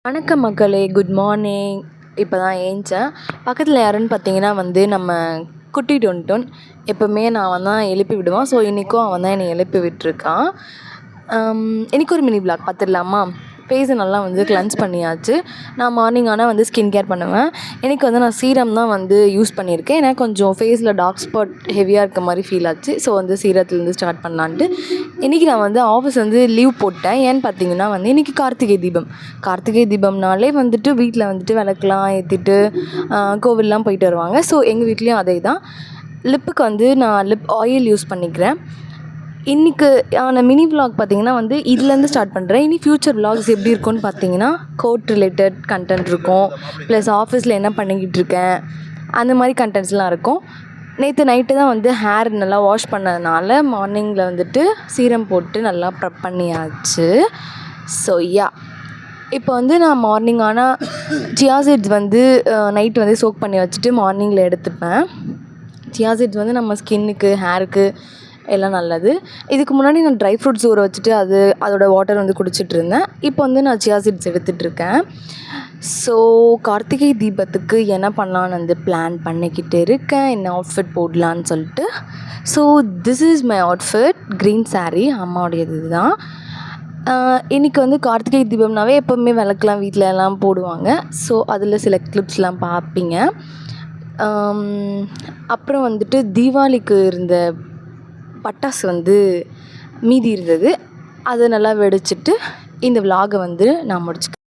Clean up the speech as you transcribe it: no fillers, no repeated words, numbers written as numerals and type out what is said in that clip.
வணக்கம் மக்களே, good morning. இப்போ தான் ஏஞ்சேன். பக்கத்தில் யாருன்னு பார்த்தீங்கன்னா நம்ம குட்டி டொன்டொன். எப்போவுமே நான் தான் எழுப்பி விடுவான். ஸோ இன்றைக்கும் அவன் தான் என்னை எழுப்பி விட்டுருக்கான். இன்றைக்கி ஒரு மினி விளாக் பார்த்துடலாமா? ஃபேஸை நல்லா கிளென்ஸ் பண்ணியாச்சு. நான் மார்னிங் ஆனால் ஸ்கின் கேர் பண்ணுவேன். இன்றைக்கி நான் சீரம் தான் யூஸ் பண்ணியிருக்கேன். ஏன்னா கொஞ்சம் ஃபேஸில் டார்க் ஸ்பாட் ஹெவியாக இருக்க மாதிரி ஃபீல் ஆச்சு. ஸோ சீரத்துலேருந்து ஸ்டார்ட் பண்ணலான்ட்டு இன்றைக்கி நான் ஆஃபீஸ் லீவ் போட்டேன். ஏன்னு பார்த்தீங்கன்னா இன்றைக்கி கார்த்திகை தீபம். கார்த்திகை தீபம்னாலே வீட்டில் விளக்குலாம் ஏற்றிட்டு கோவில்லாம் போயிட்டு வருவாங்க. ஸோ எங்கள் வீட்லேயும் அதே தான். லிப்புக்கு நான் லிப் ஆயில் யூஸ் பண்ணிக்கிறேன். இன்றைக்கு மினி விலாக் பார்த்திங்கன்னா இதுலேருந்து ஸ்டார்ட் பண்ணுறேன். இனி ஃப்யூச்சர் விலாக்ஸ் எப்படி இருக்கும்னு பார்த்தீங்கன்னா கோட் ரிலேட்டட் கண்டென்ட் இருக்கும். ப்ளஸ் ஆஃபீஸில் என்ன பண்ணிக்கிட்டு இருக்கேன் அந்த மாதிரி கண்டென்ட்ஸ்லாம் இருக்கும். நேற்று நைட்டு தான் ஹேர் நல்லா வாஷ் பண்ணதுனால மார்னிங்கில் சீரம் போட்டு நல்லா ப்ரெப் பண்ணியாச்சு. ஸோ இப்போ நான் மார்னிங் ஆனால் சியா சீட்ஸ் நைட்டு சோக் பண்ணி வச்சுட்டு மார்னிங்கில் எடுத்துப்பேன். சியா சீட்ஸ் நம்ம ஸ்கின்னுக்கு ஹேருக்கு எல்லாம் நல்லது. இதுக்கு முன்னாடி நான் ட்ரை ஃப்ரூட்ஸ் ஊற வச்சுட்டு அதோட வாட்டர் குடிச்சிட்டு இருந்தேன். இப்போ நான் சியா சீட்ஸ் எடுத்துகிட்ருக்கேன். ஸோ கார்த்திகை தீபத்துக்கு என்ன பண்ணலான்னு பிளான் பண்ணிக்கிட்டு இருக்கேன். என்ன அவுட்ஃபிட் போடலான்னு சொல்லிட்டு. So this is my outfit. Green saree அம்மாவுடையது தான். இன்றைக்கி கார்த்திகை தீபம்னாவே எப்போவுமே விளக்குலாம் வீட்டில் எல்லாம் போடுவாங்க. ஸோ அதில் சில கிளிப்ஸ்லாம் பார்ப்பீங்க. அப்புறம் தீபாவளிக்கு இருந்த பட்டாசு மீதி இருந்தது. அதை நல்லா வெடிச்சிட்டு இந்த விலாகை நான் முடிச்சுக்கிறேன்.